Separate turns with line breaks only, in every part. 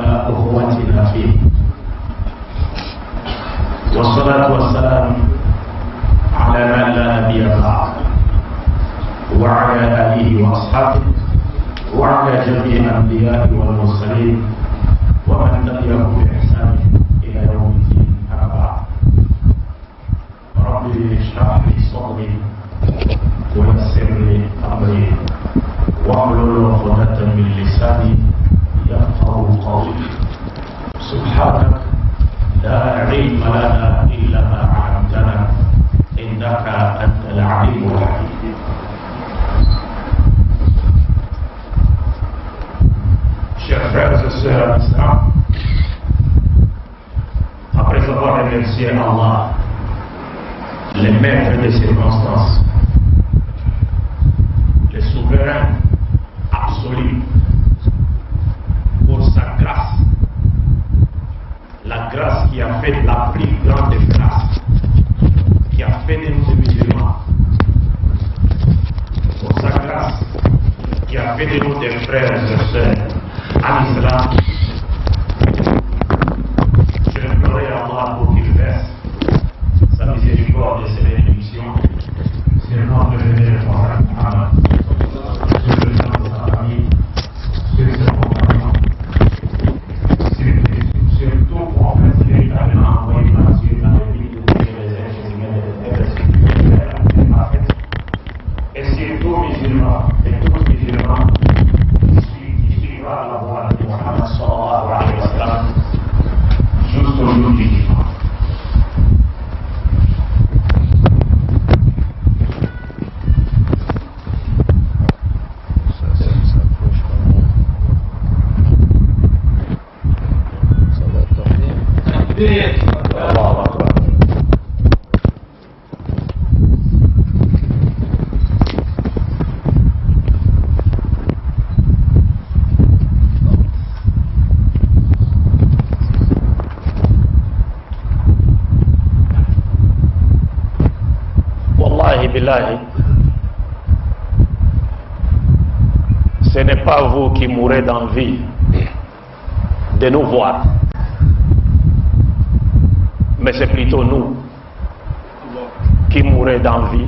وعلى أخوتنا فيه، والصلاة والسلام على من لا نبي بعد وعلى آله وأصحابه وعلى جميع الأنبياء والمرسلين ومن تبعهم بإحسان إلى يوم الدين. أما بعد، رب اشرح لي صدري ويسر لي أمري واحلل عقدة من لساني يفقهوا قولي. سبحانك لا علم لنا إلا ما علمتنا إنك أنت العليم الحكيم. Chers frères et sœurs en islam, après avoir remercié Allah, les maîtres des circonstances, les souverains absolus, pour sa grâce, la grâce qui a fait la plus grande grâce, qui a fait de nous des musulmans, pour sa grâce, qui a fait de nous des frères et sœurs en islam. Je implorais Allah pour qu'il verse sa miséricorde et ses bénédictions sur notre vénéré prophète Muhammad, sur le nom de sa famille, sur ses compagnons, sur tout prophète véritablement envoyé par Dieu dans les vies de et sur tous musulmans et tous musulmans qui suivent la voie de Muhammad sallallahu alayhi wa sallam jusqu'au jour du jugement. Ce n'est pas vous qui mourrez d'envie de nous voir, mais c'est plutôt nous qui mourrez d'envie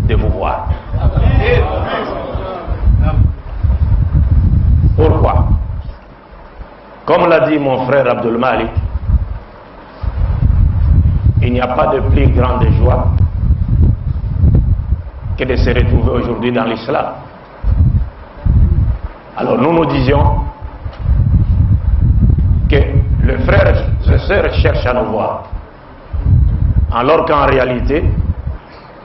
de vous voir. Pourquoi? Comme l'a dit mon frère Abdul Malik, il n'y a pas de plus grande joie que de se retrouver aujourd'hui dans l'islam. Alors nous disions que les frères et sœurs cherchent à nous voir, alors qu'en réalité,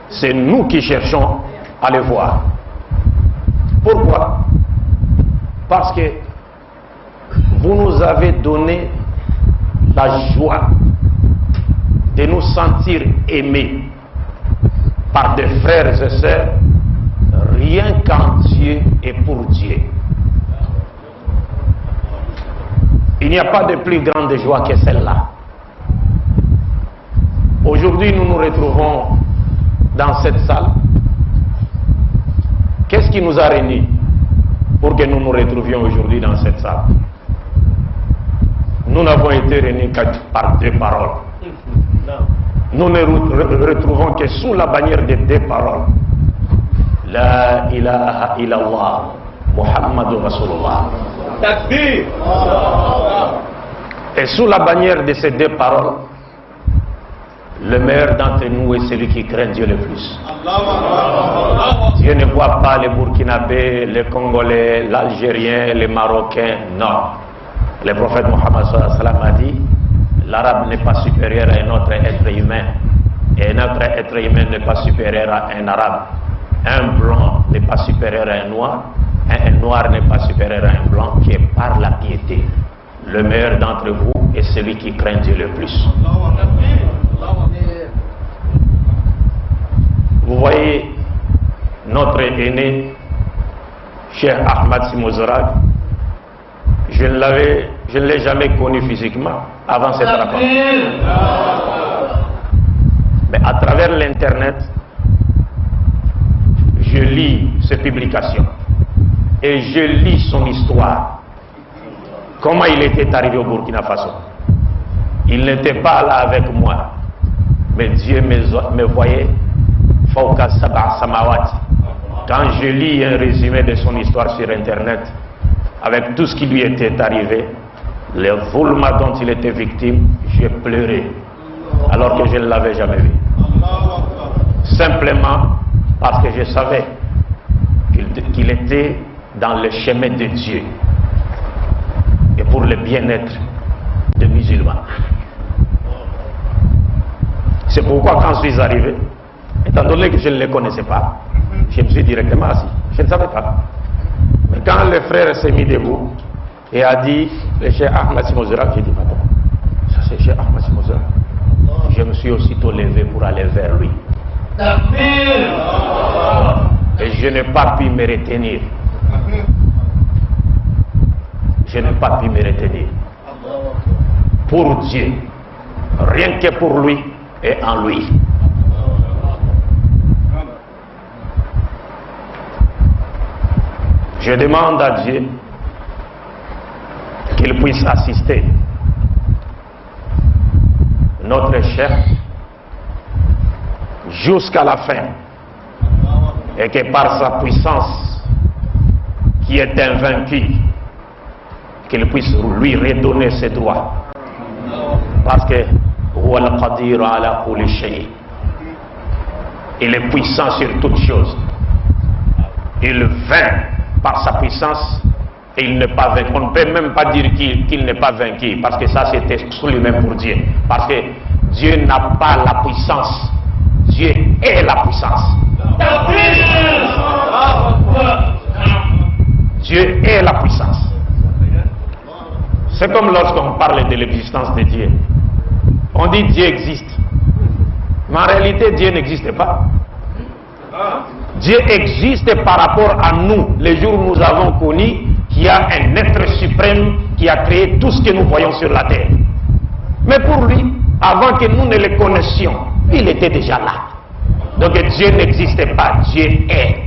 c'est nous qui cherchons à les voir. Pourquoi? Parce que vous nous avez donné la joie de nous sentir aimés par des frères et sœurs, rien qu'en Dieu et pour Dieu. Il n'y a pas de plus grande joie que celle-là. Aujourd'hui, nous nous retrouvons dans cette salle. Qu'est-ce qui nous a réunis pour que nous nous retrouvions aujourd'hui dans cette salle? Nous n'avons été réunis que par deux paroles. Nous ne retrouvons que sous la bannière de deux paroles. La ilaha illallah, Muhammadur Rasulullah. Takbir. Et sous la bannière de ces deux paroles, le meilleur d'entre nous est celui qui craint Dieu le plus. Dieu ne voit pas les Burkinabés, les Congolais, l'Algérien, les Marocains, non. Le prophète Mohammed sallallahu alayhi wa sallam a dit: l'arabe n'est pas supérieur à un autre être humain, et un autre être humain n'est pas supérieur à un arabe. Un blanc n'est pas supérieur à un noir, un noir n'est pas supérieur à un blanc, qui est par la piété. Le meilleur d'entre vous est celui qui craint Dieu le plus. Vous voyez notre aîné, Cheikh Ahmad Simozorag, je ne l'ai jamais connu physiquement avant cette rencontre. Mais à travers l'internet, je lis ses publications et je lis son histoire. Comment il était arrivé au Burkina Faso? Il n'était pas là avec moi, mais Dieu me voyait. Fawqa sab'a samawat. Quand je lis un résumé de son histoire sur internet, avec tout ce qui lui était arrivé, les voulmas dont il était victime, j'ai pleuré, alors que je ne l'avais jamais vu. Simplement parce que je savais qu'il était dans le chemin de Dieu et pour le bien-être des musulmans. C'est pourquoi quand je suis arrivé, étant donné que je ne les connaissais pas, je me suis directement assis. Je ne savais pas. Mais quand le frère s'est mis debout et a dit, le Cheikh Ahmed Simozera, j'ai dit, pardon, ça c'est Cheikh Ahmed Simozera. Je me suis aussitôt levé pour aller vers lui. Et je n'ai pas pu me retenir. Je n'ai pas pu me retenir. Pour Dieu, rien que pour lui et en lui. Je demande à Dieu qu'il puisse assister notre chef jusqu'à la fin et que par sa puissance qui est invaincue, qu'il puisse lui redonner ses droits, parce que il est puissant sur toutes choses. Il vainc par sa puissance et il n'est pas vaincu. On ne peut même pas dire qu'il n'est pas vaincu, parce que ça c'est exclusivement pour Dieu, parce que Dieu n'a pas la puissance, Dieu est la puissance. Dieu est la puissance. C'est comme lorsqu'on parle de l'existence de Dieu. On dit Dieu existe, mais en réalité Dieu n'existe pas. Dieu existe par rapport à nous, les jours où nous avons connu qu'il y a un être suprême qui a créé tout ce que nous voyons sur la terre. Mais pour lui, avant que nous ne le connaissions, il était déjà là. Donc Dieu n'existait pas, Dieu est.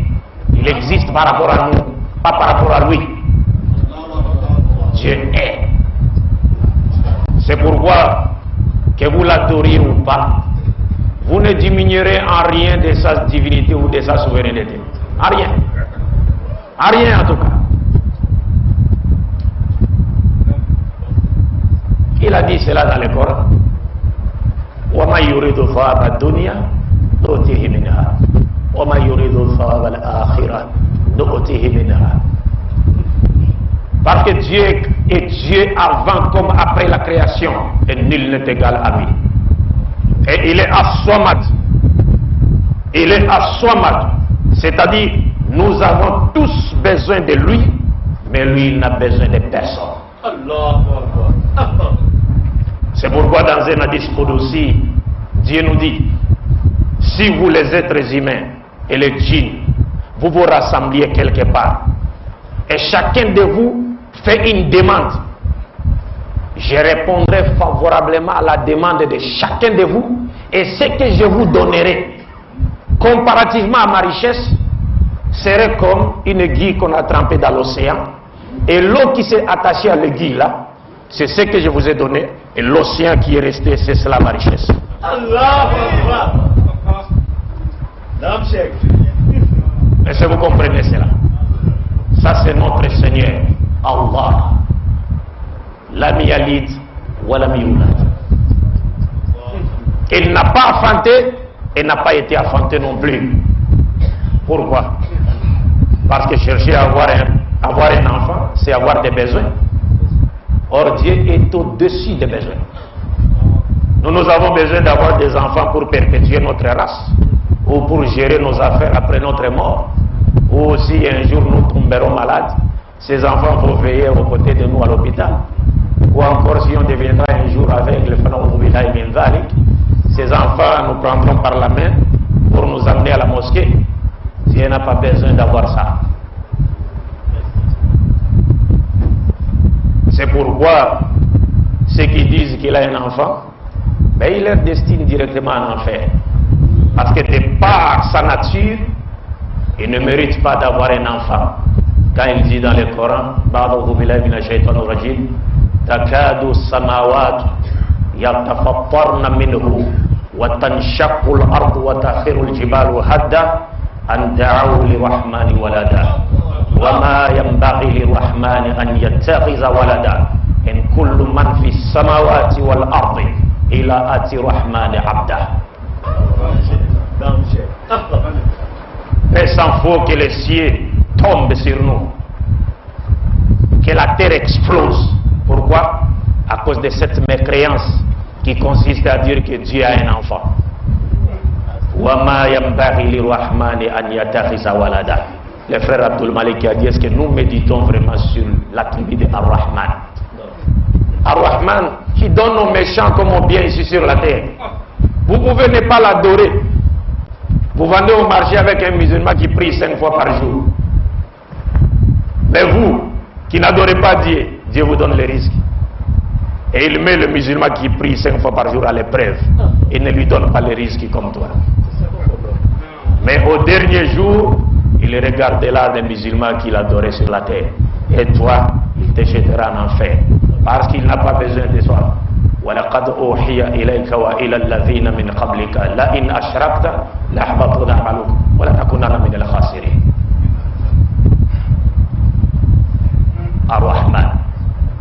Il existe par rapport à nous, pas par rapport à lui. Dieu est. C'est pourquoi, que vous l'adoriez ou pas, vous ne diminuerez en rien de sa divinité ou de sa souveraineté. En rien. En rien en tout cas. Il a dit cela dans le Coran. وَمَا يُرِيدُ ثَوَابَ الدُّنْيَا نُؤْتِهِ مِنْهَا وَمَا يُرِيدُ ثَوَابَ الْآخِرَةِ نُؤْتِهِ مِنْهَا. Parce que Dieu est Dieu avant comme après la création, et nul n'est égal à lui. Et il est as-Samad. Il est as-Samad. C'est-à-dire, nous avons tous besoin de lui, mais lui, il n'a besoin de personne. C'est pourquoi dans un hadith aussi, Dieu nous dit, si vous les êtres humains et les djinns, vous vous rassembliez quelque part, et chacun de vous fait une demande, je répondrai favorablement à la demande de chacun de vous, et ce que je vous donnerai, comparativement à ma richesse, serait comme une aiguille qu'on a trempée dans l'océan, et l'eau qui s'est attachée à l'aiguille là, c'est ce que je vous ai donné, et l'océan qui est resté, c'est cela ma richesse. Est-ce que vous comprenez cela? Ça c'est notre Seigneur, Allah. Lam yalid wa lam yulad. Il n'a pas enfanté et n'a pas été enfanté non plus. Pourquoi? Parce que chercher à avoir un enfant, c'est avoir des besoins. Or Dieu est au-dessus des besoins. Nous avons besoin d'avoir des enfants pour perpétuer notre race, ou pour gérer nos affaires après notre mort, ou aussi un jour nous tomberons malades, ces enfants vont veiller aux côtés de nous à l'hôpital, ou encore si on deviendra un jour avec le phénomène, ces enfants nous prendront par la main pour nous amener à la mosquée. Dieu n'a pas besoin d'avoir ça. C'est pourquoi ceux qui disent qu'il a un enfant, ben il leur destine directement en enfer. Parce que de par sa nature, il ne mérite pas d'avoir un enfant. quand il dit dans le Coran, Ba'dhu billahi minash shaitanir rajim, takadu samawat yatafattarna minhu wa tanshaqqu al-ardu wa takhiru al-jibalu hadda an da'u lirrahmani walada wa ma yanbaghi lirrahmani an yattakhidha walada in kullu man fi samawati wal ardi ila ati rahmani abda. Mais sans faut que les cieux tombent sur nous, que la terre explose. Pourquoi? À cause de cette mécréance qui consiste à dire que Dieu a un enfant. وَمَا يَنْبَغِي لِلرَّحْمَنِ أَنْ يَتَّخِذَ وَلَدًا. Le frère Abdul Malik a dit, est-ce que nous méditons vraiment sur l'attribut de Ar-Rahman? Ar-Rahman qui donne aux méchants comme aux biens ici sur la terre. Vous pouvez ne pas l'adorer. Vous vendez au marché avec un musulman qui prie 5 fois par jour. Mais vous, qui n'adorez pas Dieu, Dieu vous donne les risques. Et il met le musulman qui prie 5 fois par jour à l'épreuve. Il ne lui donne pas les risques comme toi. Mais au dernier jour, il regardera des musulmans qu'il adorait sur la terre. Et toi, il te jettera en enfer. Parce qu'il n'a pas besoin de toi. وَلَقَدْ أُوحِيَ إِلَيْكَ وَإِلَى الَّذِينَ مِنْ قَبْلِكَ لَئِنْ أَشْرَكْتَ لَيَحْبَطَنَّ عَمَلُكَ وَلَتَكُونَنَّ مِنَ الْخَاسِرِينَ. Ar-Rahman.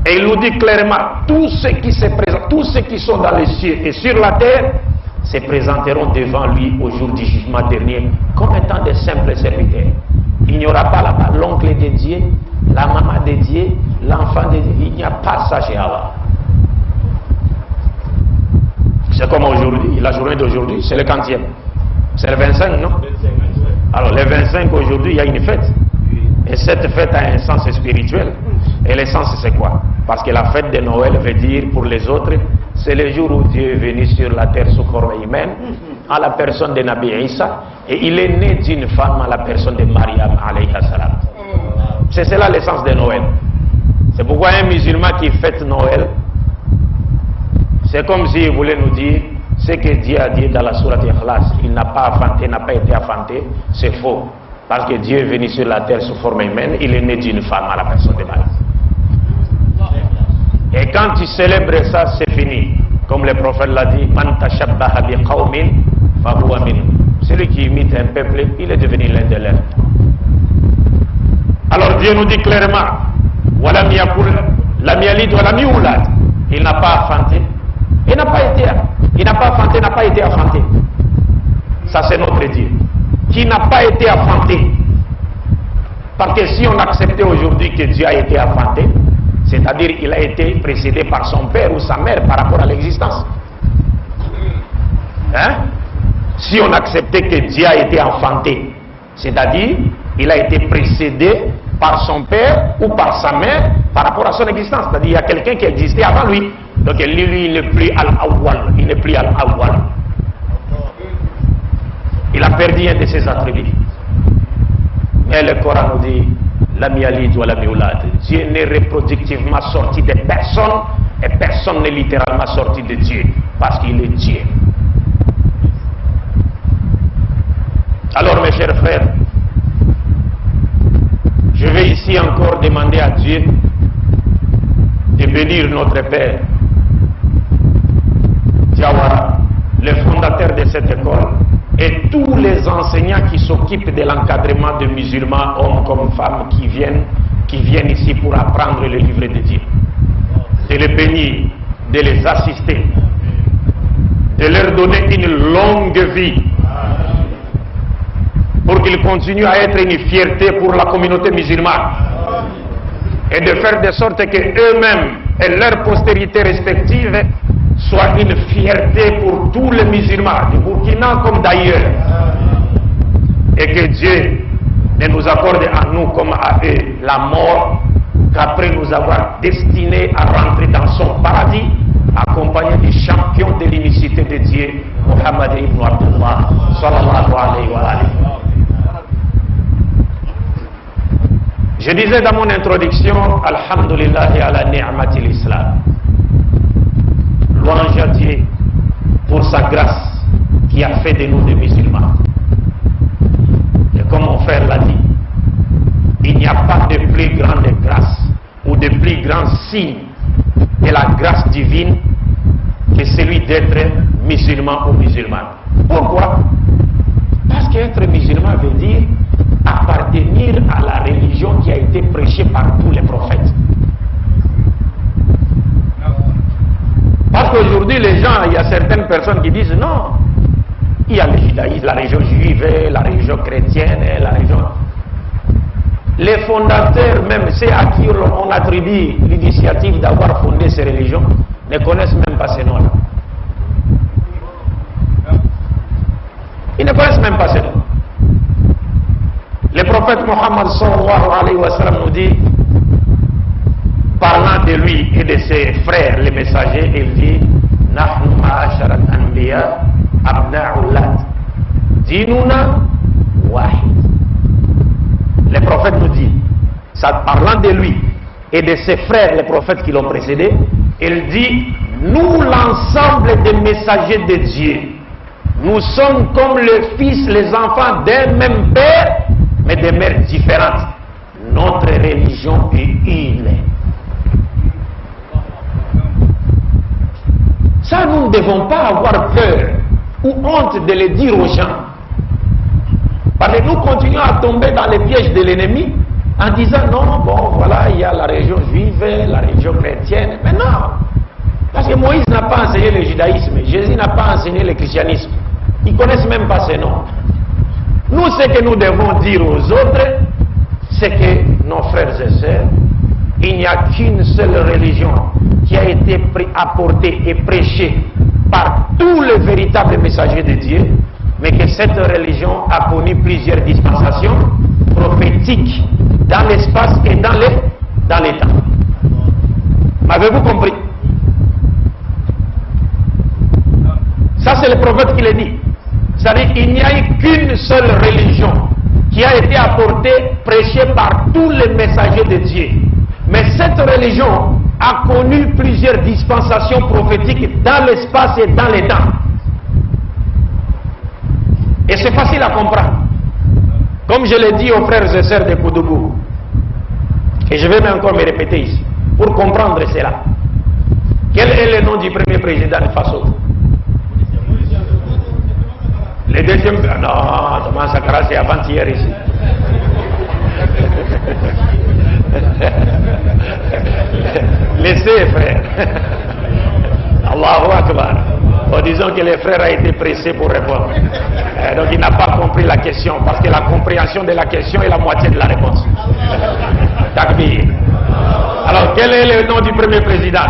Et il nous dit clairement, tous ceux qui se présentent, tous ceux qui sont dans les cieux et sur la terre, se présenteront devant lui au jour du jugement dernier comme étant de simples serviteurs. Il n'y aura pas là-bas l'oncle de Dieu, la maman de Dieu, l'enfant de Dieu. Il n'y a pas ça chez Allah. C'est comme aujourd'hui, la journée d'aujourd'hui, c'est le 40e. C'est le 25, non? Alors, le 25 aujourd'hui, il y a une fête. Et cette fête a un sens spirituel. Et le sens, c'est quoi? Parce que la fête de Noël veut dire, pour les autres, c'est le jour où Dieu est venu sur la terre sous forme humaine, à la personne de Nabi Isa, et il est né d'une femme à la personne de Mariam, alayhi salam. C'est cela l'essence de Noël. C'est pourquoi un musulman qui fête Noël, c'est comme s'il voulait nous dire ce que Dieu a dit dans la sourate Ikhlas. Il n'a pas enfanté, n'a pas été enfanté, c'est faux. Parce que Dieu est venu sur la terre sous forme humaine, il est né d'une femme à la personne de Marie. Et quand tu célèbres ça, c'est fini. Comme le prophète l'a dit, Man tashabbaha bi qawmin fahuwa minhum. Celui qui imite un peuple, il est devenu l'un de leurs. Alors Dieu nous dit clairement, Walam yakul lam yalid walam yulad. Il n'a pas enfanté. Il n'a pas enfanté, n'a pas été enfanté. Ça c'est notre Dieu. Qui n'a pas été enfanté. Parce que si on acceptait aujourd'hui que Dieu a été enfanté, c'est-à-dire qu'il a été précédé par son père ou sa mère par rapport à l'existence. Hein? Si on acceptait que Dieu a été enfanté, c'est-à-dire il a été précédé par son père ou par sa mère par rapport à son existence. C'est-à-dire il y a quelqu'un qui existait avant lui. Donc lui, il n'est plus al-awwal. Il n'est plus al-awwal. Il a perdu un de ses attributs. Mais le Coran nous dit, Lam yalid wa lam yulad. Dieu n'est reproductivement sorti de personne et personne n'est littéralement sorti de Dieu parce qu'il est Dieu. Alors mes chers frères, je vais ici encore demander à Dieu de bénir notre Père Diawara, le fondateur de cette école, et tous les enseignants qui s'occupent de l'encadrement de musulmans, hommes comme femmes, qui viennent ici pour apprendre le livre de Dieu. De les bénir, de les assister, de leur donner une longue vie, pour qu'ils continuent à être une fierté pour la communauté musulmane, et de faire de sorte que eux-mêmes et leur postérité respective soient une fierté pour tous les musulmans, du Burkina comme d'ailleurs, et que Dieu ne nous accorde à nous comme à eux la mort, qu'après nous avoir destinés à rentrer dans son paradis, accompagnés des champions de l'unicité de Dieu, Muhammad ibn Abdullah, sallallahu alayhi wa alayhi. Je disais dans mon introduction, Alhamdulillahi ala ni'mati l'Islam. Louange à Dieu pour sa grâce qui a fait de nous des musulmans. Et comme mon frère l'a dit, il n'y a pas de plus grande grâce ou de plus grand signe de la grâce divine que celui d'être musulman ou musulmane. Pourquoi? Parce qu'être musulman veut dire appartenir à la religion qui a été prêchée par tous les prophètes. Parce qu'aujourd'hui, les gens, il y a certaines personnes qui disent non, il y a le judaïsme, la religion juive, la religion chrétienne, la religion... Les fondateurs, même ceux à qui on attribue l'initiative d'avoir fondé ces religions, ne connaissent même pas ces noms-là. Ils ne connaissent même pas ces noms. Le prophète Mohammed sallallahu alayhi wa sallam nous dit, parlant de lui et de ses frères, les messagers, il dit Nahnu ma'ashara al-anbiya abna'u lat dinuna wahid. Le prophète nous dit, ça, parlant de lui et de ses frères, les prophètes qui l'ont précédé, il dit nous, l'ensemble des messagers de Dieu, nous sommes comme le fils, les enfants d'un même père, mais de mères différentes. Notre religion est une. Ça, nous ne devons pas avoir peur ou honte de le dire aux gens. Parce que nous continuons à tomber dans les pièges de l'ennemi en disant non, bon voilà, il y a la religion juive, la religion chrétienne. Mais non, parce que Moïse n'a pas enseigné le judaïsme, Jésus n'a pas enseigné le christianisme. Ils ne connaissent même pas ces noms. Nous, ce que nous devons dire aux autres, c'est que nos frères et sœurs, il n'y a qu'une seule religion qui a été apportée et prêchée par tous les véritables messagers de Dieu, mais que cette religion a connu plusieurs dispensations prophétiques dans l'espace et dans les temps. M'avez-vous compris? Ça, c'est le prophète qui le dit. C'est-à-dire qu'il n'y a eu qu'une seule religion qui a été apportée, prêchée par tous les messagers de Dieu. Mais cette religion a connu plusieurs dispensations prophétiques dans l'espace et dans les temps. Et c'est facile à comprendre. Comme je l'ai dit aux frères et sœurs de Koudougou, et je vais même encore me répéter ici, pour comprendre cela. Quel est le nom du premier président de Faso? Le deuxième... Non, Thomas Sankara, c'est avant-hier ici. Laissez, frère. Allahu Akbar. En disant que le frère a été pressé pour répondre. Donc il n'a pas compris la question, parce que la compréhension de la question est la moitié de la réponse. Takbir. Alors, quel est le nom du premier président?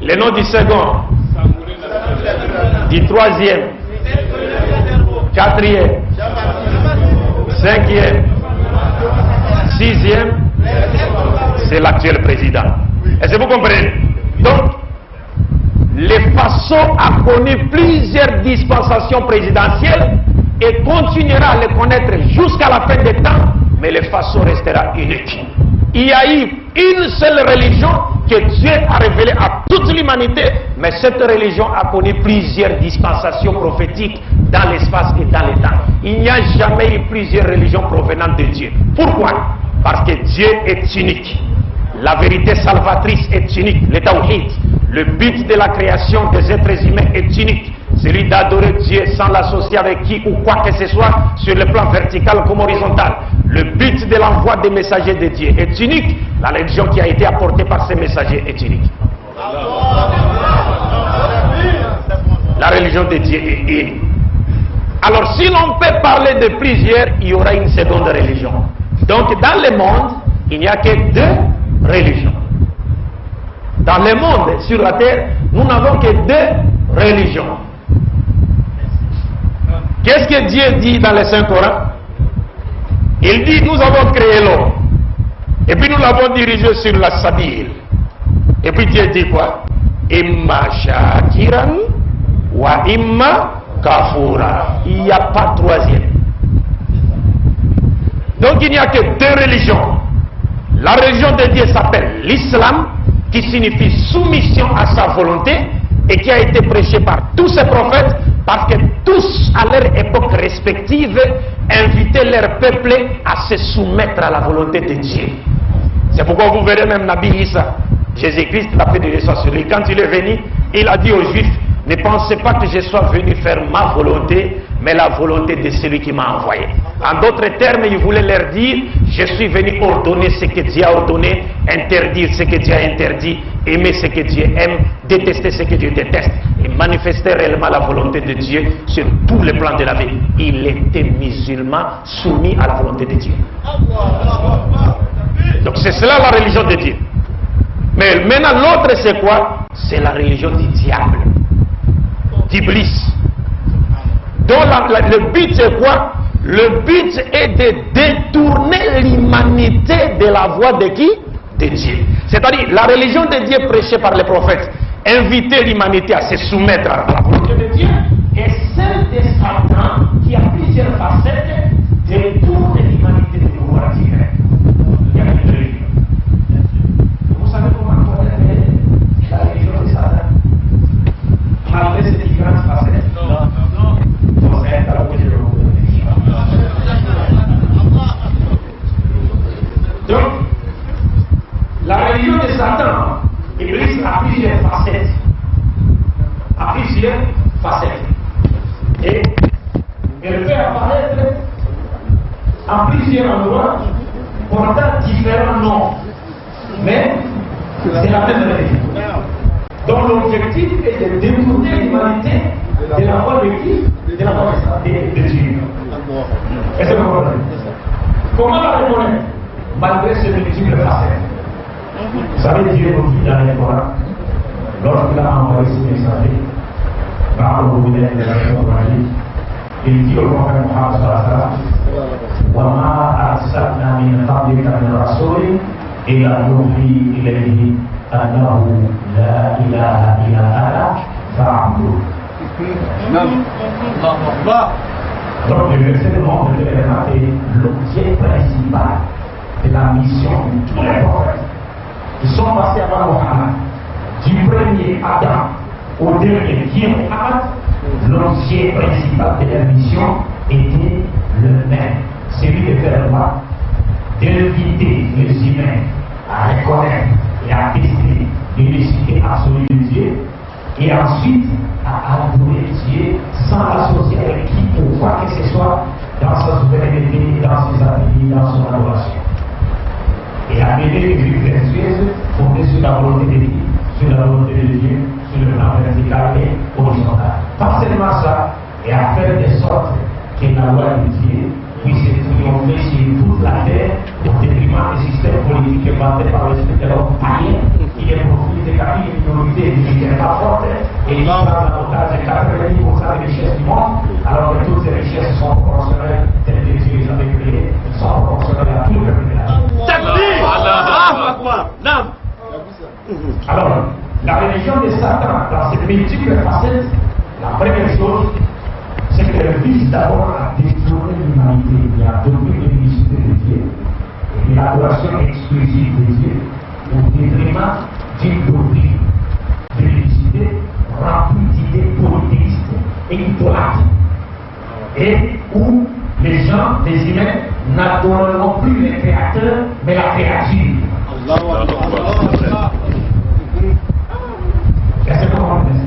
Le nom du second? Du troisième? Quatrième? Cinquième? Sixième? C'est l'actuel président. Est-ce que vous comprenez? Donc, le Faso a connu plusieurs dispensations présidentielles et continuera à les connaître jusqu'à la fin des temps, mais le Faso restera unique. Il y a eu une seule religion que Dieu a révélée à toute l'humanité, mais cette religion a connu plusieurs dispensations prophétiques dans l'espace et dans les temps. Il n'y a jamais eu plusieurs religions provenant de Dieu. Pourquoi? Parce que Dieu est unique. La vérité salvatrice est unique, le tawhid. Le but de la création des êtres humains est unique. Celui d'adorer Dieu sans l'associer avec qui ou quoi que ce soit sur le plan vertical comme horizontal. Le but de l'envoi des messagers de Dieu est unique. La religion qui a été apportée par ces messagers est unique. La religion de Dieu est unique. Alors si l'on peut parler de plusieurs, il y aura une seconde religion. Donc dans le monde, il n'y a que deux religions. Dans le monde, sur la terre, nous n'avons que deux religions. Qu'est-ce que Dieu dit dans le Saint-Coran? Il dit, nous avons créé l'homme. Et puis nous l'avons dirigé sur la sabil. Et puis Dieu dit quoi? Imma shakiran wa imma kafura. Il n'y a pas troisième. Donc il n'y a que deux religions. La religion de Dieu s'appelle l'islam, qui signifie soumission à sa volonté, et qui a été prêché par tous ces prophètes, parce que tous, à leur époque respective, invitaient leur peuple à se soumettre à la volonté de Dieu. C'est pourquoi vous verrez même Nabi Issa, Jésus-Christ, la paix de Dieu soit sur lui. Quand il est venu, il a dit aux Juifs, ne pensez pas que je sois venu faire ma volonté, mais la volonté de celui qui m'a envoyé. En d'autres termes, il voulait leur dire, je suis venu ordonner ce que Dieu a ordonné, interdire ce que Dieu a interdit, aimer ce que Dieu aime, détester ce que Dieu déteste, et manifester réellement la volonté de Dieu sur tous les plans de la vie. Il était musulman, soumis à la volonté de Dieu. Donc c'est cela la religion de Dieu. Mais maintenant l'autre c'est quoi? C'est la religion du diable, d'Iblis. Donc le but c'est quoi? Le but est de détourner l'humanité de la voie de qui? De Dieu. C'est-à-dire la religion de Dieu prêchée par les prophètes, inviter l'humanité à se soumettre à la volonté de Dieu, et celle de Satan qui a plusieurs facettes, détourne l'humanité du pouvoir divin. Il y a une religion. Vous savez comment connaître la religion de Satan? Malgré ces différentes facettes. Donc, la religion de Satan, Iblis a plusieurs facettes. Et elle fait apparaître en plusieurs endroits portant différents noms. Mais c'est la même religion. Donc l'objectif est de détourner l'humanité de la voie de qui? De la voie de Dieu. Est-ce que vous comprenez? Comment la reconnaître? Malgré ces multiples facettes. Vous savez, Dieu nous dit dans le Coran, lorsqu'il a envoyé ses messagers, il dit au prophète Muhammad sallallahu alayhi wa sallam, وَمَا أَرْسَلْنَا مِنْ قَبْلِكَ مِنْ رَسُولٍ إِلَّا نُوحِي إِلَيْهِ أَنَّهُ لَا إِلَهَ إِلَّا أَنَا فَاعْبُدُونِ. Donc le verset de monde de l'événement est l'objet principal de la mission de tous les prophètes qui sont passés avant Mohammed. Du premier Adam au dernier qui est Mohammed, l'objet principal de leur mission était le même, celui de faire quoi? D'inviter les humains à reconnaître et à tester l'unicité absolue de Dieu, et ensuite à adorer Dieu sans l'associer avec qui pour quoi que ce soit dans sa souveraineté, dans ses attributs, dans son adoration. Et amener les vies vertueuses fondées sur la volonté de Dieu, sur la volonté de Dieu, sur le plan vertical et horizontal. Pas seulement ça, et à faire de sorte que la loi de Dieu puisse triompher sur toute la terre au détriment des systèmes politiques inventés par les spectateurs païens qui les profitent des capilles de minorité qui ne sont pas fortes et qui prennent l'avantage de 90% des richesses du monde, alors que toutes ces richesses sont proportionnelles telles que Dieu les avait créées, sont proportionnelles à tout le peuple de la vie. Alors, la religion de Satan, dans ses multiples facettes, la première chose, c'est qu'elle vise d'abord à détourner l'humanité et à dominer l'unicité de Dieu et l'adoration exclusive de Dieu au détriment d'une doctrine de l'unicité remplie d'idées polythéistes et idolâtres, et où les gens, les humains, n'adoreront plus le créateur mais la créature. Est-ce que vous comprenez?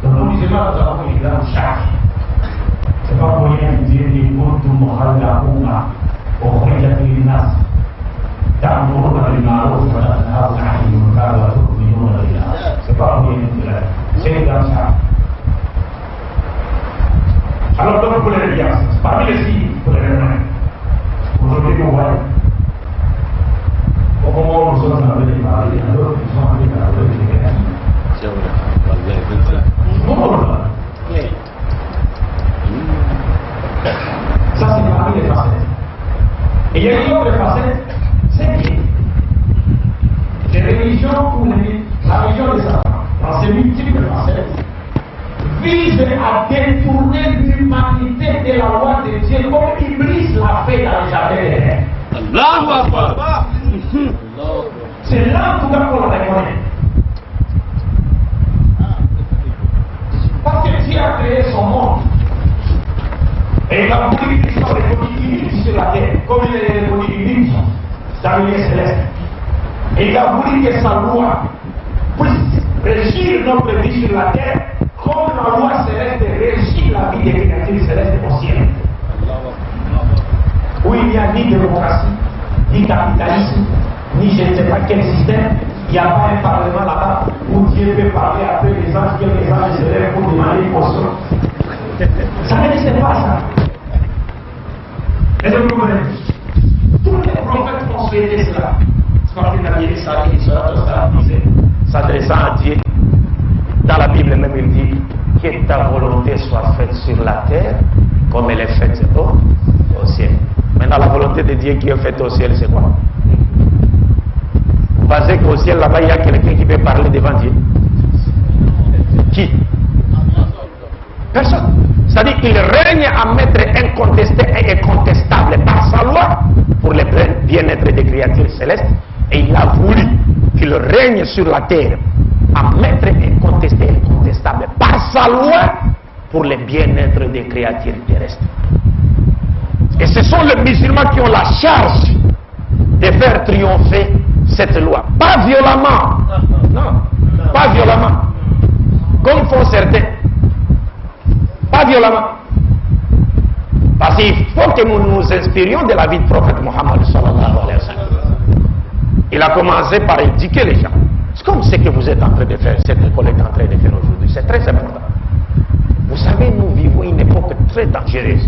Donc, nous musulmans, nous avons une grande charge. C'est pas pour rien que Dieu dit Kuntum khalaquna ukhrijat lin-nas ta'muruna bil ma'ruf wa tanhauna 'anil munkar wa tu'minuna billah. C'est pas pour rien que Dieu. C'est une grande charge. Alors, donc, pour les alliances, parmi les signes pour les réunions, aujourd'hui, nous voyons au moment où nous sommes en train de parler, alors ils sont en train de parler de l'énergie. C'est vrai. Ça, c'est parmi les facettes. Et il y a une autre facette, c'est que les religions ou la religion de Satan, dans ses multiples facettes, vise à détourner l'humanité de la loi de Dieu comme Iblis l'a fait dans le jardin d'Éden. Allahu Akbar. C'est là en tout cas qu'on la reconnaît.
cavalier céleste. Et il a voulu que sa loi puisse régir notre vie sur la terre, comme la loi céleste régit la vie des créatures célestes au ciel. Où il n'y a ni démocratie, ni capitalisme, ni je ne sais pas quel système. Il n'y a pas un parlement là-bas où Dieu peut parler après les anges, que les anges se lèvent pour demander une potion. Ça n'existe pas ça. Et donc, tous les prophètes ont souhaité cela.
S'adressant à Dieu, dans la Bible même il dit que ta volonté soit faite sur la terre comme elle est faite au ciel. Maintenant la volonté de Dieu qui est faite au ciel, c'est quoi? Vous pensez qu'au ciel là-bas il y a quelqu'un qui peut parler devant Dieu? Qui? Personne. C'est-à-dire qu'il règne à maître incontesté et incontestable par sa loi pour le bien-être des créatures célestes, et il a voulu qu'il règne sur la terre à maître incontesté et incontestable par sa loi pour le bien-être des créatures terrestres. Et ce sont les musulmans qui ont la charge de faire triompher cette loi. Pas violemment. Non, pas violemment. Comme font certains. Pas violemment. Parce qu'il faut que nous nous inspirions de la vie du prophète Mohammed sallallahu alayhi wa sallam. Il a commencé par éduquer les gens. C'est comme ce que vous êtes en train de faire, cette école est en train de faire aujourd'hui. C'est très important. Vous savez, nous vivons une époque très dangereuse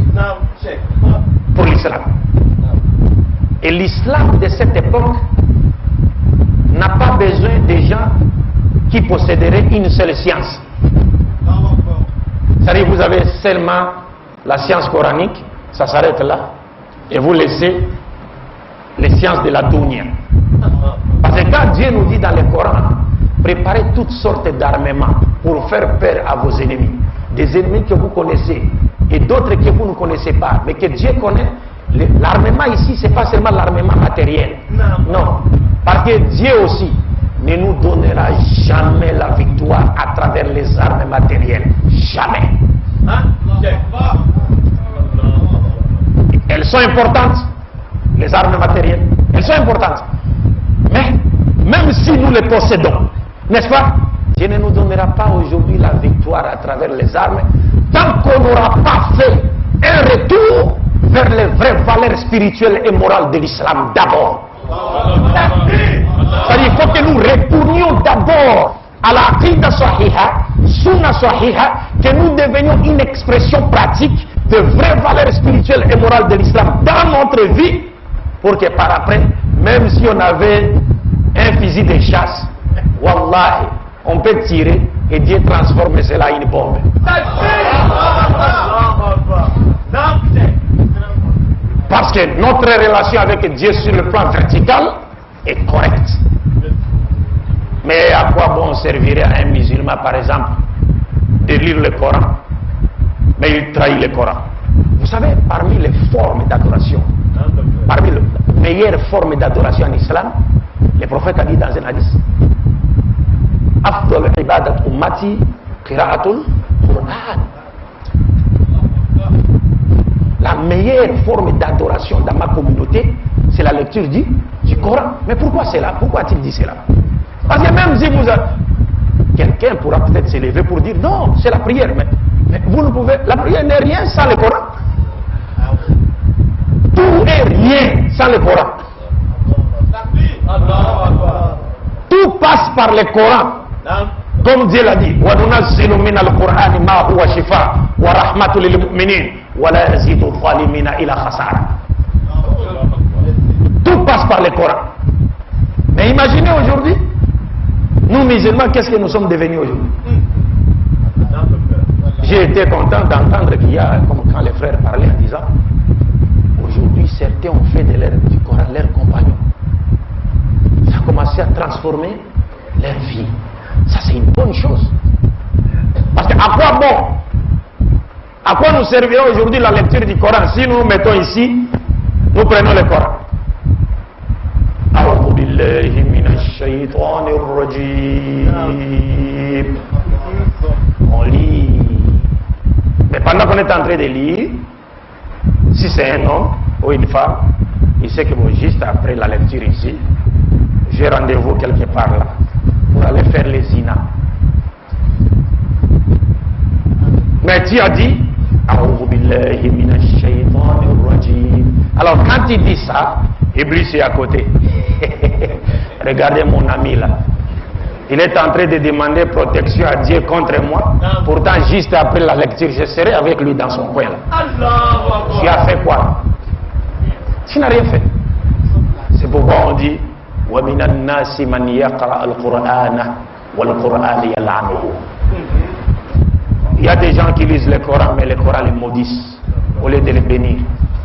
pour l'islam. Et l'islam de cette époque n'a pas besoin de gens qui posséderaient une seule science. C'est-à-dire vous avez seulement la science coranique, ça s'arrête là, et vous laissez les sciences de la dunya. Parce que quand Dieu nous dit dans le Coran, préparez toutes sortes d'armements pour faire peur à vos ennemis, des ennemis que vous connaissez et d'autres que vous ne connaissez pas, mais que Dieu connaît. L'armement ici, ce n'est pas seulement l'armement matériel. Non. Parce que Dieu aussi ne nous donnera jamais la victoire à travers les armes matérielles. Jamais. Elles sont importantes, les armes matérielles. Elles sont importantes. Mais même si nous les possédons, n'est-ce pas? Dieu ne nous donnera pas aujourd'hui la victoire à travers les armes tant qu'on n'aura pas fait un retour vers les vraies valeurs spirituelles et morales de l'islam d'abord. C'est-à-dire qu'il faut que nous retournions d'abord à la aqida sahiha, sunna sahiha, que nous devenions une expression pratique de vraies valeurs spirituelles et morales de l'islam dans notre vie, pour que par après, même si on avait un fusil de chasse, wallahi, on peut tirer et Dieu transforme cela en une bombe. Parce que notre relation avec Dieu sur le plan vertical est correcte. Mais à quoi bon servirait à un musulman, par exemple, de lire le Coran, mais il trahit le Coran? Vous savez, parmi les formes d'adoration, parmi les meilleures formes d'adoration en islam, le prophète a dit dans un hadith, Afdal ibadat ummati qira'atul Qur'an. La meilleure forme d'adoration dans ma communauté, c'est la lecture du Coran. Mais pourquoi c'est là? Pourquoi a-t-il dit cela? Parce que même si vous avez... Quelqu'un pourra peut-être s'élever pour dire non, c'est la prière. Mais vous ne pouvez... La prière n'est rien sans le Coran. Tout est rien sans le Coran. Tout passe par le Coran. Comme Dieu l'a dit, وَنُنَزِّلُ مِنَ الْقُرْآنِ مَا هُوَ شِفَاءٌ وَرَحْمَةٌ لِلْمُؤْمِنِينَ وَلَا يَزِيدُ الظَّالِمِينَ إِلَّا خَسَارًا. Tout passe par le Coran. Mais imaginez aujourd'hui, nous musulmans, qu'est-ce que nous sommes devenus aujourd'hui? J'ai été content d'entendre qu'il y a, comme quand les frères parlaient en disant, aujourd'hui certains ont fait du Coran leur compagnon. Ça a commencé à transformer leur vie. Ça c'est une bonne chose. Parce que à quoi bon? À quoi nous servira aujourd'hui la lecture du Coran si nous nous mettons ici, nous prenons le Coran? A'udhu billahi minash shaytanir rajim. On lit. Mais pendant qu'on est en train de lire, si c'est un homme ou une femme, il sait que bon, juste après la lecture ici, j'ai rendez-vous quelque part là pour aller faire les zina. Mais tu as dit, alors quand il dit ça, Iblis est à côté. Regardez mon ami là. Il est en train de demander protection à Dieu contre moi. Pourtant, juste après la lecture, je serai avec lui dans son coin là. Tu as fait quoi? Tu n'as rien fait. C'est pourquoi on dit وَمِنَ النَّاسِ مَنْ يَقْرَأَ الْقُرْآنَ وَالْقُرْآنِ يَلْعَنُهُ. Il y a des gens qui lisent le Coran, mais le Coran les maudissent au lieu de les bénir.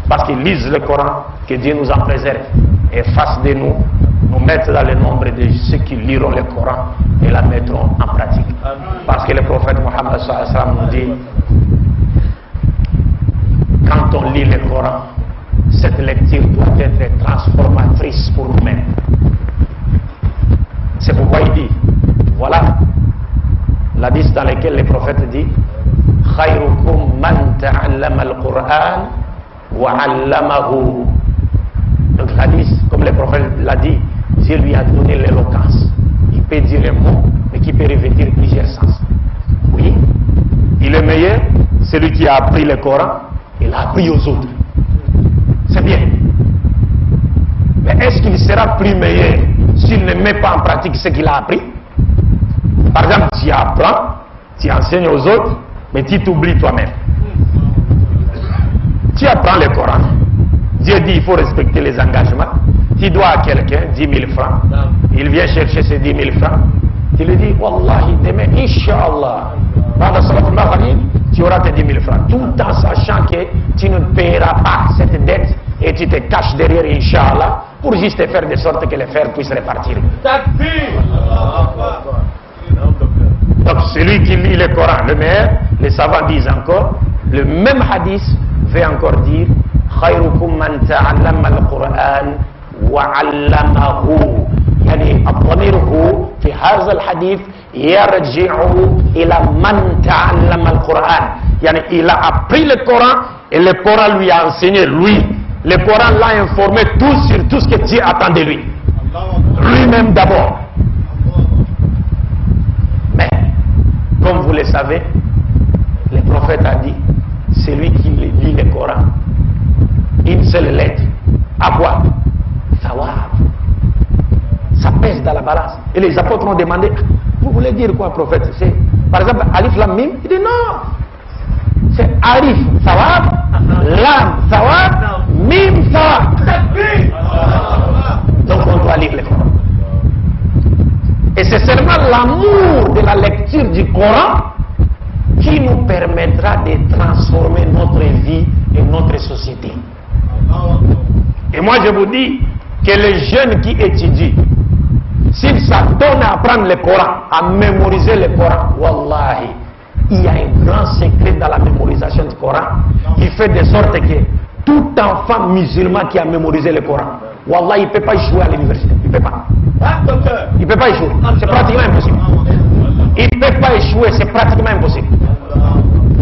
Parce qu'ils lisent le Coran, que Dieu nous en préserve et fasse de nous mettre dans le nombre de ceux qui liront le Coran et la mettront en pratique. Parce que le prophète Mohammed sallallahu alayhi wa sallam nous dit, quand on lit le Coran, cette lecture doit être transformatrice pour nous-mêmes. C'est pourquoi il dit, voilà l'hadith dans lequel le prophète dit, khayrukum man ta'allama al-Qur'an wa 'allamahu. Donc l'hadith, comme le prophète l'a dit, Dieu lui a donné l'éloquence. Il peut dire un mot, mais qui peut revêtir plusieurs sens. Oui, il est meilleur, celui qui a appris le Coran, il l'a appris aux autres. C'est bien. Mais est-ce qu'il sera plus meilleur s'il ne met pas en pratique ce qu'il a appris? Par exemple, tu apprends, tu enseignes aux autres, mais tu t'oublies toi-même. Tu apprends le Coran. Dieu dit il faut respecter les engagements. Tu dois à quelqu'un 10 000 francs. Il vient chercher ces 10 000 francs. Tu lui dis, Wallahi, demain, Inch'Allah, pendant Salat al-Maghrib, tu auras tes 10 000 francs. Tout en sachant que tu ne paieras pas cette dette et tu te caches derrière Inch'Allah pour juste faire de sorte que les frères puissent répartir. Donc celui qui lit le Coran, le meilleur, les savants disent encore, le même hadith veut encore dire خيركم من تعلم القرآن وعلمه. يعني الضمير في هذا الحديث يرجع إلى من تعلم القرآن. يعني il a appris le Coran et le Coran lui a enseigné lui. Le Coran l'a informé sur tout ce que Dieu attend de lui. Lui-même d'abord. Mais comme vous le savez, le prophète a dit, celui qui lit le Coran, une seule lettre, à quoi? Sawab. Ça pèse dans la balance. Et les apôtres ont demandé, vous voulez dire quoi, prophète? C'est, par exemple, Alif Lam Mim. Il dit non. C'est Alif Sawab, Lam Sawab, Mim Sawab. Donc on doit lire le Coran. Et c'est seulement l'amour de la lecture du Coran qui nous permettra de transformer notre vie et notre société. Et moi je vous dis que les jeunes qui étudient, s'ils s'adonnent à apprendre le Coran, à mémoriser le Coran, wallahi, il y a un grand secret dans la mémorisation du Coran qui fait de sorte que tout enfant musulman qui a mémorisé le Coran, wallahi, il ne peut pas échouer à l'université. Il ne peut pas. Il ne peut pas échouer. C'est pratiquement impossible. Il ne peut pas échouer, c'est pratiquement impossible.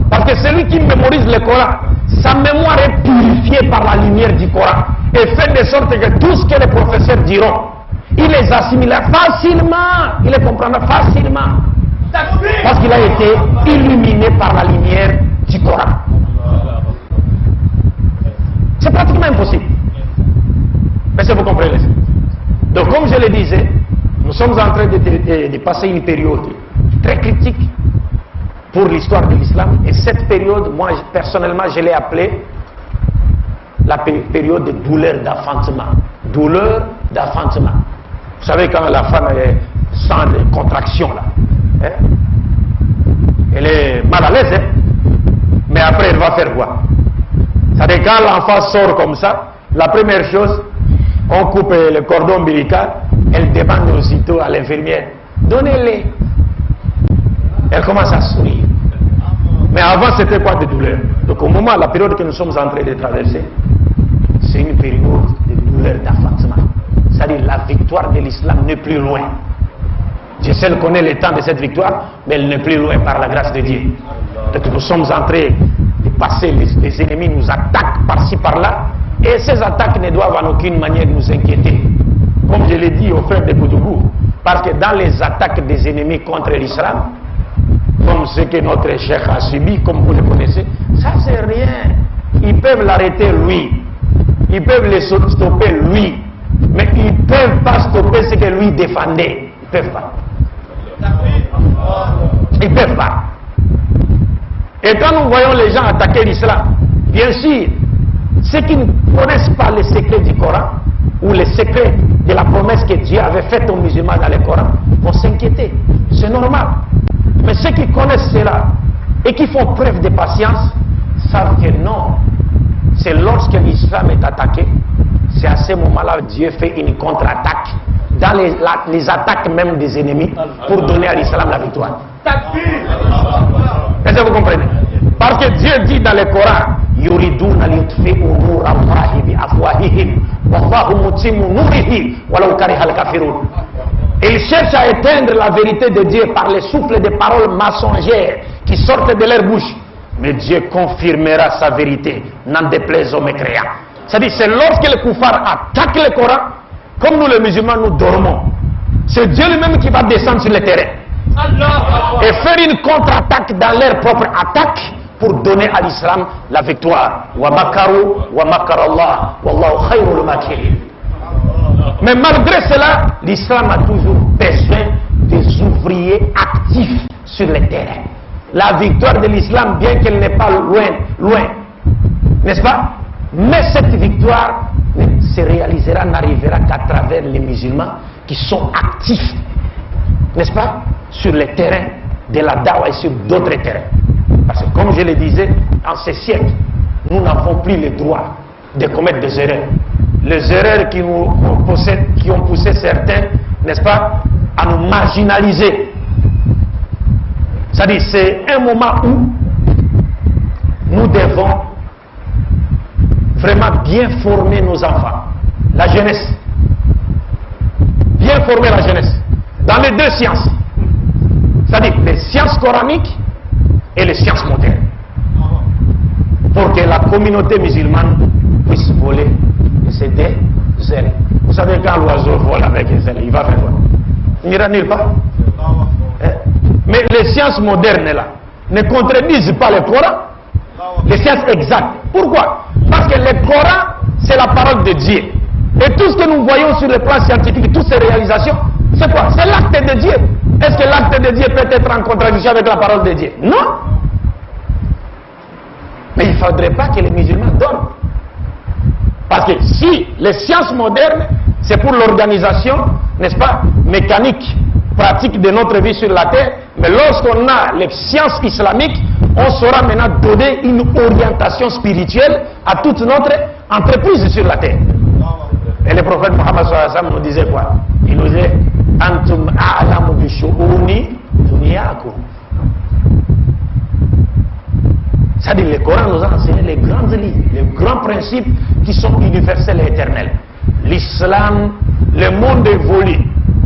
Parce que celui qui mémorise le Coran, sa mémoire est purifiée par la lumière du Coran et fait de sorte que tout ce que les professeurs diront, il les assimilera facilement, il les comprendra facilement. Parce qu'il a été illuminé par la lumière du Coran. C'est pratiquement impossible. Mais ça vous comprenez. Donc comme je le disais, nous sommes en train de passer une période très critique pour l'histoire de l'islam. Et cette période, moi personnellement, je l'ai appelée la période de douleur d'enfantement. Douleur d'enfantement. Vous savez quand la femme sent des contractions là, hein? Elle est mal à l'aise, hein? Mais après elle va faire quoi? C'est-à-dire quand l'enfant sort comme ça, la première chose, on coupe le cordon ombilical, elle demande aussitôt à l'infirmière, donnez-les. Elle commence à sourire. Mais avant c'était quoi de douleur? Donc au moment, la période que nous sommes en train de traverser, c'est une période de douleur d'enfantement. C'est-à-dire la victoire de l'islam n'est plus loin. Je seul connais le temps de cette victoire, mais elle n'est plus loin par la grâce de Dieu. Donc nous sommes en train de passer, les ennemis nous attaquent par-ci par-là, Et ces attaques ne doivent en aucune manière nous inquiéter. Comme je l'ai dit aux frères de Koudougou, parce que dans les attaques des ennemis contre l'islam, comme ce que notre cheikh a subi, comme vous le connaissez, ça c'est rien. Ils peuvent l'arrêter lui, ils peuvent le stopper lui, mais ils ne peuvent pas stopper ce que lui défendait. Ils ne peuvent pas. Ils ne peuvent pas. Et quand nous voyons les gens attaquer l'islam, bien sûr, ceux qui ne connaissent pas les secrets du Coran ou les secrets de la promesse que Dieu avait faite aux musulmans dans le Coran vont s'inquiéter. C'est normal. Mais ceux qui connaissent cela et qui font preuve de patience savent que non. C'est lorsque l'islam est attaqué, c'est à ce moment-là que Dieu fait une contre-attaque dans les attaques même des ennemis pour donner à l'islam la victoire. Est-ce que vous comprenez? Parce que Dieu dit dans le Coran, Yuriduna liyutfi'u nura Allahi bi afwahihim wallahu mutimmu nurihi walau karihal kafirun. Ils cherchent à éteindre la vérité de Dieu par les souffles des paroles mensongères qui sortent de leur bouche. Mais Dieu confirmera sa vérité, n'en déplaise aux mécréants. C'est-à-dire, c'est lorsque le koufar attaque le Coran, comme nous les musulmans, nous dormons. C'est Dieu lui-même qui va descendre sur le terrain et faire une contre-attaque dans leur propre attaque pour donner à l'islam la victoire. Wa makaru wa makarallah wallahu khayrul makirin. Mais malgré cela, l'islam a toujours besoin des ouvriers actifs sur le terrain. La victoire de l'islam, bien qu'elle n'est pas loin, n'est-ce pas? Mais cette victoire se réalisera, n'arrivera qu'à travers les musulmans qui sont actifs, n'est-ce pas, sur le terrain de la dawa et sur d'autres terrains. Parce que comme je le disais, en ces siècles, nous n'avons plus le droit de commettre des erreurs. Les erreurs qui ont poussé certains, n'est-ce pas, à nous marginaliser. C'est-à-dire, c'est un moment où nous devons vraiment bien former nos enfants, la jeunesse. Bien former la jeunesse dans les deux sciences. C'est-à-dire les sciences coraniques et les sciences modernes. Pour que la communauté musulmane puisse voler ses deux ailes. Vous savez, quand l'oiseau vole avec les ailes, il va faire quoi? Il n'ira nulle part. Mais les sciences modernes là ne contredisent pas le Coran, les sciences exactes. Pourquoi? Parce que le Coran, c'est la parole de Dieu. Et tout ce que nous voyons sur le plan scientifique, toutes ces réalisations, c'est quoi? C'est l'acte de Dieu. Est-ce que l'acte de Dieu peut être en contradiction avec la parole de Dieu? Non. Mais il ne faudrait pas que les musulmans dorment. Parce que si les sciences modernes, c'est pour l'organisation, n'est-ce pas, mécanique, pratique de notre vie sur la terre, mais lorsqu'on a les sciences islamiques, on saura maintenant donner une orientation spirituelle à toute notre entreprise sur la terre. Et le prophète Mohammed sallallahu alayhi wa sallam nous disait quoi? Il nous disait Antum a'lamu bi shu'uni dunyakum. C'est-à-dire, le Coran nous a enseigné les grandes lignes, les grands principes qui sont universels et éternels. L'islam, le monde évolue.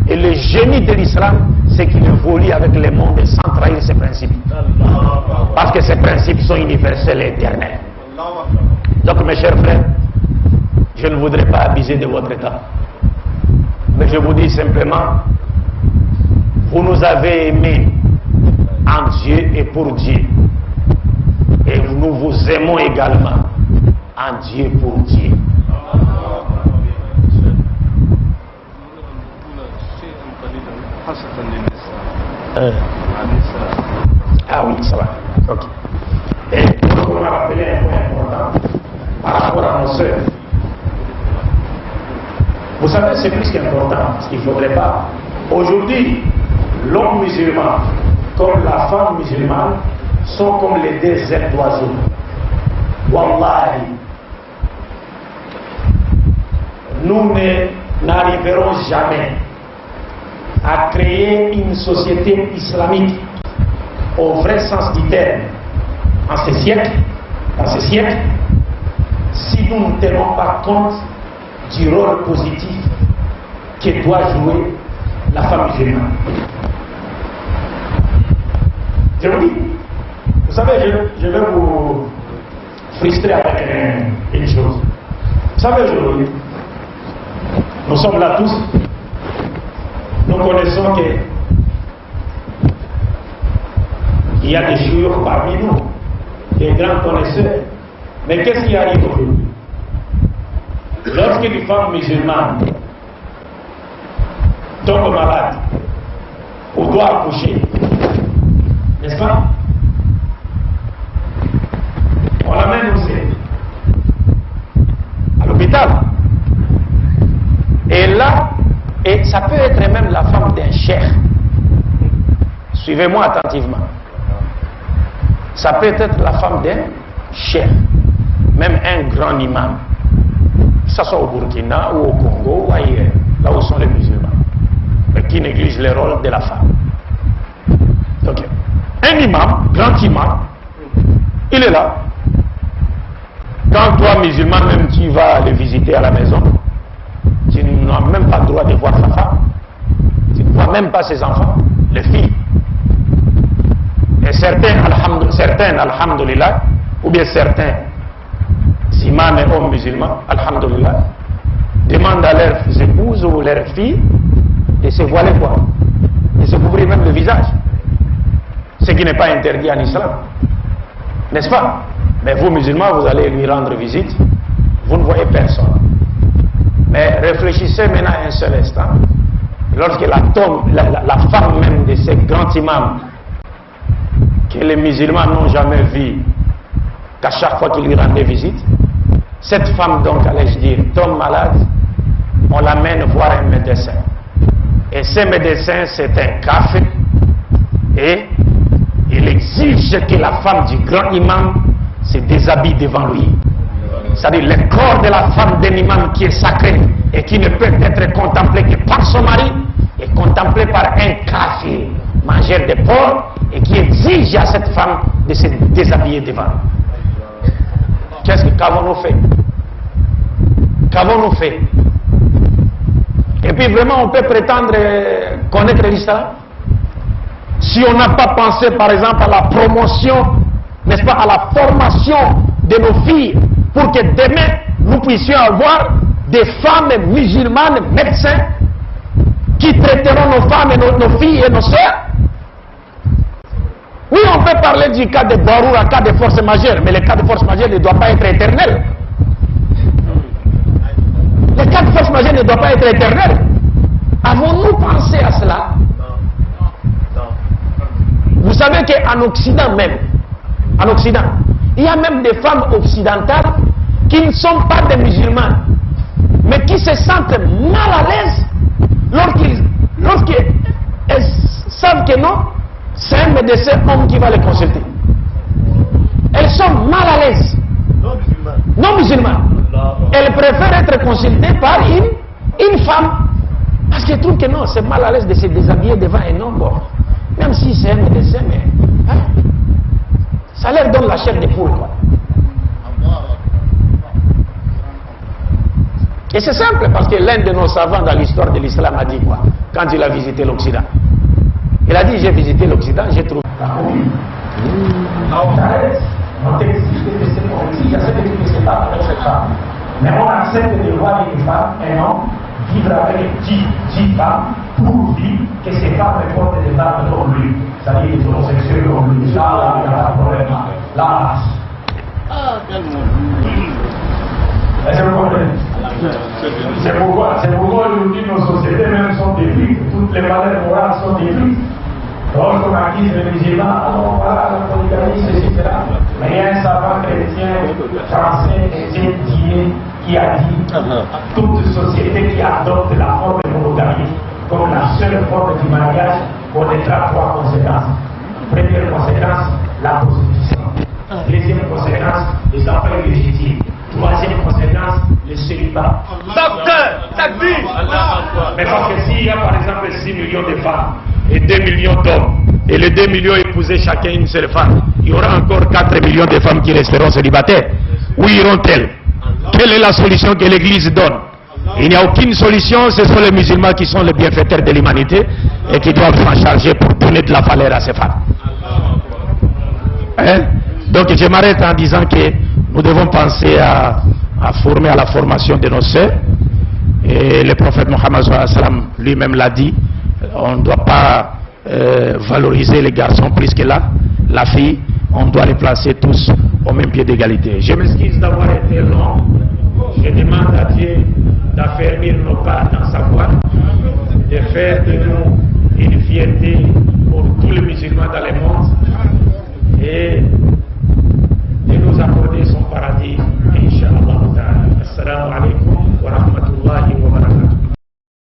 Et le génie de l'islam, c'est qu'il évolue avec le monde sans trahir ses principes. Parce que ces principes sont universels et éternels. Donc, mes chers frères, je ne voudrais pas abuser de votre temps. Mais je vous dis simplement, vous nous avez aimés en Dieu et pour Dieu. Et nous vous aimons également en Dieu pour Dieu. Ah oui, ça va. Ok. Et on m'a rappelé un point important par rapport à nos soeurs. Vous savez, c'est plus qu'important, parce qu'il ne faudrait pas. Aujourd'hui, l'homme musulman, comme la femme musulmane, sont comme les deux ailes d'oiseaux. Wallahi. Nous n'arriverons jamais à créer une société islamique au vrai sens du terme dans ces siècles, si nous ne tenons pas compte du rôle positif que doit jouer la femme musulmane. Je vous dis, vous savez, je vais vous frustrer avec une chose.
savez, aujourd'hui, nous sommes là tous, nous connaissons qu'il y a des chouïrs parmi nous, des grands connaisseurs. Mais qu'est-ce qui arrive aujourd'hui? Lorsqu'une femme musulmane tombe malade ou doit accoucher, n'est-ce pas? On l'amène aussi à l'hôpital. Et là, et ça peut être même la femme d'un cheikh. Suivez-moi attentivement. Ça peut être la femme d'un cheikh, même un grand imam, que ce soit au Burkina ou au Congo ou ailleurs, là où sont les musulmans, mais qui négligent le rôle de la femme. Donc, un imam, grand imam, il est là. Quand toi, musulman, même tu vas le visiter à la maison, tu n'as même pas le droit de voir sa femme. Tu ne vois même pas ses enfants, les filles. Et certains, alhamdulillah, ou bien certains imams et hommes musulmans, alhamdulillah, demandent à leurs épouses ou leurs filles de se voiler quoi, de se couvrir même le visage. Ce qui n'est pas interdit en islam. N'est-ce pas? Mais vous, musulmans, vous allez lui rendre visite, vous ne voyez personne. Mais réfléchissez maintenant un seul instant. Lorsque la femme même de ces grands imams, que les musulmans n'ont jamais vu, qu'à chaque fois qu'ils lui rendaient visite, cette femme donc, allais-je dire, tombe malade, on l'amène voir un médecin. Et ce médecin, c'est un kafir, et il exige que la femme du grand imam se déshabille devant lui. C'est-à-dire le corps de la femme d'un imam qui est sacré et qui ne peut être contemplé que par son mari est contemplé par un kafir, mangeur de porc, et qui exige à cette femme de se déshabiller devant lui. Qu'avons-nous fait? Qu'avons-nous fait? Et puis vraiment on peut prétendre connaître l'islam si on n'a pas pensé par exemple à la promotion, n'est-ce pas, à la formation de nos filles, pour que demain nous puissions avoir des femmes musulmanes médecins qui traiteront nos femmes et nos filles et nos sœurs. Oui, on peut parler du cas de Baroura, cas de force majeure, mais le cas de force majeure ne doit pas être éternel. Le cas de force majeure ne doit pas être éternel. Avons-nous pensé à cela? Vous savez qu'en Occident même, en Occident, il y a même des femmes occidentales qui ne sont pas des musulmanes, mais qui se sentent mal à l'aise lorsqu'elles savent que non, c'est un médecin homme qui va les consulter. Elles sont mal à l'aise. Non musulmanes. Elles préfèrent être consultées par une femme. Parce qu'elles trouvent que non, c'est mal à l'aise de se déshabiller devant un homme. Bon, même si c'est un médecin, mais hein, ça leur donne la chair de poule, quoi. Et c'est simple, parce que l'un de nos savants dans l'histoire de l'islam a dit quoi quand il a visité l'Occident? Il a dit, j'ai visité l'Occident, j'ai trouvé la copie. On t'exige que c'est politique, il y a ceux qui disent que c'est pas avec cette femme. Mais on accepte de voir une femme, un homme, vivre avec 10 femmes, pour vivre que ces femmes portent des armes comme lui. C'est-à-dire les homosexuels comme lui. Là, il n'y a pas de problème. Là, est-ce que vous comprenez? C'est pourquoi aujourd'hui nos sociétés même sont détruites, toutes les valeurs morales sont détruites. Lorsqu'on accuse les musulmans, alors voilà, la polygamie, ceci, cela. Mais il y a un savant chrétien, français, chrétien, qui a dit toute société qui adopte la forme de monogamie comme la seule forme du mariage connaîtra 3 conséquences. Première conséquence, la prostitution. Deuxième conséquence, les enfants illégitimes. Troisième conséquence, le célibat. Mais parce que s'il y a par exemple 6 millions de femmes et 2 millions d'hommes, et les 2 millions épousaient chacun une seule femme, il y aura encore 4 millions de femmes qui resteront célibataires. Où iront-elles? Quelle est la solution que l'Église donne? Il n'y a aucune solution, ce sont les musulmans qui sont les bienfaiteurs de l'humanité et qui doivent s'en charger pour donner de la valeur à ces femmes. Hein? Donc je m'arrête en disant que nous devons penser à à former à la formation de nos sœurs. Et le prophète Mohammed lui-même l'a dit, on ne doit pas valoriser les garçons plus que la fille, on doit les placer tous au même pied d'égalité. Je m'excuse d'avoir été long. Je demande à Dieu d'affermir nos pas dans sa voie, de faire de nous une fierté pour qui